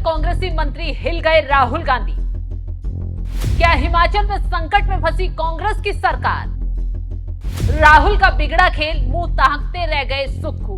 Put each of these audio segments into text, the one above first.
कांग्रेसी मंत्री हिल गए राहुल गांधी। क्या हिमाचल में संकट में फंसी कांग्रेस की सरकार? राहुल का बिगड़ा खेल मुंह ताकते रह गए सुक्खू।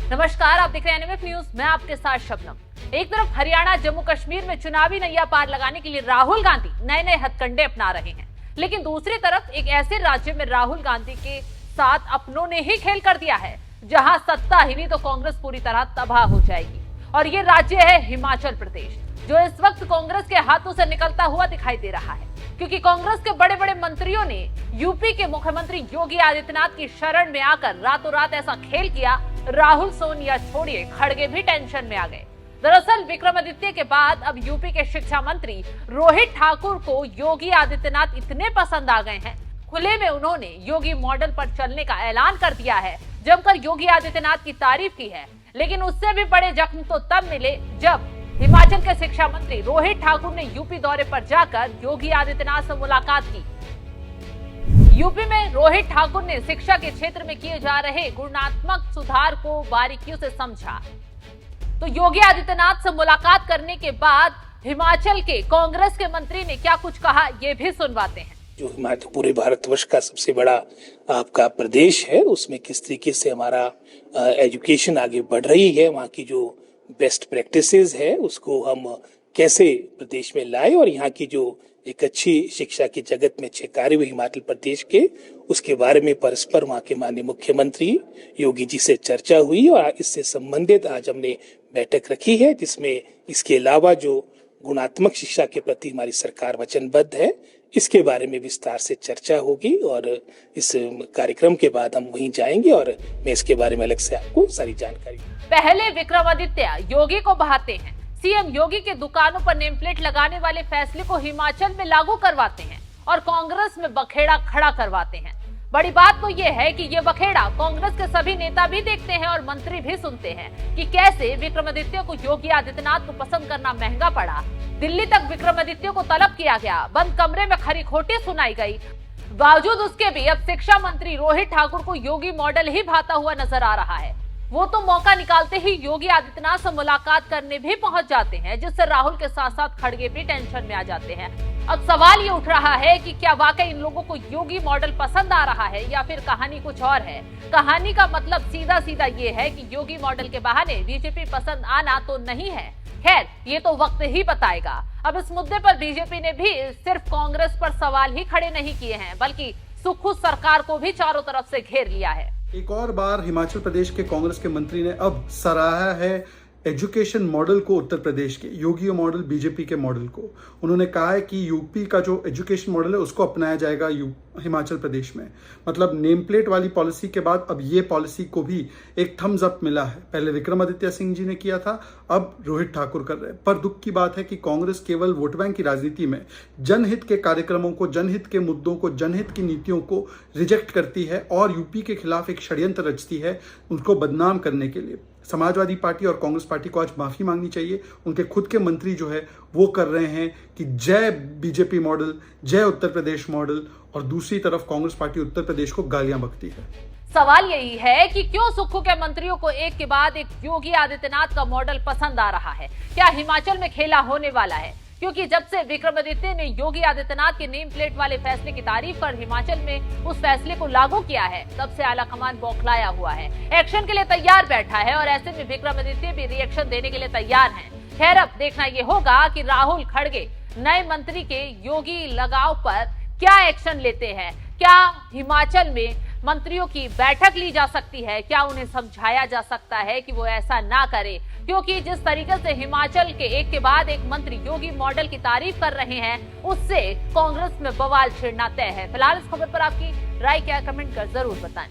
नमस्कार, आप देख रहे हैं एनएमएफ न्यूज। मैं आपके साथ शबनम। एक तरफ हरियाणा जम्मू कश्मीर में चुनावी नैया पार लगाने के लिए राहुल गांधी नए नए हथकंडे अपना रहे हैं, लेकिन दूसरी तरफ एक ऐसे राज्य में राहुल गांधी के साथ अपनों ने ही खेल कर दिया है जहां सत्ता हिली तो कांग्रेस पूरी तरह तबाह हो जाएगी। और ये राज्य है हिमाचल प्रदेश, जो इस वक्त कांग्रेस के हाथों से निकलता हुआ दिखाई दे रहा है, क्योंकि कांग्रेस के बड़े बड़े मंत्रियों ने यूपी के मुख्यमंत्री योगी आदित्यनाथ की शरण में आकर रातों रात ऐसा खेल किया, राहुल सोनिया छोड़िए खड़गे भी टेंशन में आ गए। दरअसल विक्रमादित्य के बाद अब यूपी के शिक्षा मंत्री रोहित ठाकुर को योगी आदित्यनाथ इतने पसंद आ गए हैं, खुले में उन्होंने योगी मॉडल पर चलने का ऐलान कर दिया है, जमकर योगी आदित्यनाथ की तारीफ की है। लेकिन उससे भी बड़े जख्म तो तब मिले जब हिमाचल के शिक्षा मंत्री रोहित ठाकुर ने यूपी दौरे पर जाकर योगी आदित्यनाथ से मुलाकात की। यूपी में रोहित ठाकुर ने शिक्षा के क्षेत्र में किए जा रहे गुणात्मक सुधार को बारीकियों से समझा। तो योगी आदित्यनाथ से मुलाकात करने के बाद हिमाचल के कांग्रेस के मंत्री ने क्या कुछ कहा, ये भी सुनवाते हैं। जो हिमाचल पूरे भारतवर्ष का सबसे बड़ा आपका प्रदेश है, उसमें किस तरीके से हमारा एजुकेशन आगे बढ़ रही है, वहाँ की जो बेस्ट प्रैक्टिसेस है उसको हम कैसे प्रदेश में लाए, और यहाँ की जो एक अच्छी शिक्षा के जगत में अच्छे कार्य हुए हिमाचल प्रदेश के, उसके बारे में परस्पर वहाँ के माननीय मुख्यमंत्री योगी जी से चर्चा हुई। और इससे संबंधित आज हमने बैठक रखी है, जिसमें इसके अलावा जो गुणात्मक शिक्षा के प्रति हमारी सरकार वचनबद्ध है, इसके बारे में विस्तार से चर्चा होगी। और इस कार्यक्रम के बाद हम वहीं जाएंगे और मैं इसके बारे में अलग से आपको सारी जानकारी। पहले विक्रमादित्य योगी को बहाते हैं, सीएम योगी के दुकानों पर नेम प्लेट लगाने वाले फैसले को हिमाचल में लागू करवाते हैं और कांग्रेस में बखेड़ा खड़ा करवाते हैं। बड़ी बात तो ये है कि ये बखेड़ा कांग्रेस के सभी नेता भी देखते हैं और मंत्री भी सुनते हैं कि कैसे विक्रमादित्य को योगी आदित्यनाथ को पसंद करना महंगा पड़ा। दिल्ली तक विक्रमादित्य को तलब किया गया, बंद कमरे में खरी खोटी सुनाई गई। बावजूद उसके भी अब शिक्षा मंत्री रोहित ठाकुर को योगी मॉडल ही भाता हुआ नजर आ रहा है। वो तो मौका निकालते ही योगी आदित्यनाथ से मुलाकात करने भी पहुंच जाते हैं, जिससे राहुल के साथ साथ खड़गे भी टेंशन में आ जाते हैं। अब सवाल ये उठ रहा है कि क्या वाकई इन लोगों को योगी मॉडल पसंद आ रहा है या फिर कहानी कुछ और है। कहानी का मतलब सीधा सीधा ये है कि योगी मॉडल के बहाने बीजेपी पसंद आना तो नहीं है। खैर, ये तो वक्त ही बताएगा। अब इस मुद्दे पर बीजेपी ने भी सिर्फ कांग्रेस पर सवाल ही खड़े नहीं किए हैं, बल्कि सुक्खू सरकार को भी चारों तरफ से घेर लिया है। एक और बार हिमाचल प्रदेश के कांग्रेस के मंत्री ने अब सराहा है एजुकेशन मॉडल को, उत्तर प्रदेश के योगी मॉडल, बीजेपी के मॉडल को। उन्होंने कहा है कि यूपी का जो एजुकेशन मॉडल है उसको अपनाया जाएगा हिमाचल प्रदेश में। मतलब नेम प्लेट वाली पॉलिसी के बाद अब ये पॉलिसी को भी एक थम्स अप मिला है। पहले विक्रमादित्य सिंह जी ने किया था, अब रोहित ठाकुर कर रहे हैं। पर दुख की बात है कि कांग्रेस केवल वोट बैंक की राजनीति में जनहित के कार्यक्रमों को, जनहित के मुद्दों को, जनहित की नीतियों को रिजेक्ट करती है और यूपी के खिलाफ एक षड्यंत्र रचती है उनको बदनाम करने के लिए। समाजवादी पार्टी और कांग्रेस पार्टी को आज माफी मांगनी चाहिए। उनके खुद के मंत्री जो है वो कर रहे हैं कि जय बीजेपी मॉडल, जय उत्तर प्रदेश मॉडल, और दूसरी तरफ कांग्रेस पार्टी उत्तर प्रदेश को गालियां बकती है। सवाल यही है कि क्यों सुक्खू के मंत्रियों को एक के बाद एक योगी आदित्यनाथ का मॉडल पसंद आ रहा है। क्या हिमाचल में खेला होने वाला है? क्योंकि जब से विक्रमादित्य ने योगी आदित्यनाथ के नेम प्लेट वाले फैसले की तारीफ कर हिमाचल में उस फैसले को लागू किया है, तब से आलाकमान बौखलाया हुआ है, एक्शन के लिए तैयार बैठा है, और ऐसे में विक्रमादित्य भी रिएक्शन देने के लिए तैयार हैं। खैर, अब देखना ये होगा कि राहुल खड़गे नए मंत्री के योगी लगाव पर क्या एक्शन लेते हैं। क्या हिमाचल में मंत्रियों की बैठक ली जा सकती है? क्या उन्हें समझाया जा सकता है कि वो ऐसा ना करे? क्योंकि जिस तरीके से हिमाचल के एक के बाद एक मंत्री योगी मॉडल की तारीफ कर रहे हैं, उससे कांग्रेस में बवाल छिड़ना तय है। फिलहाल इस खबर पर आपकी राय क्या, कमेंट कर जरूर बताएं।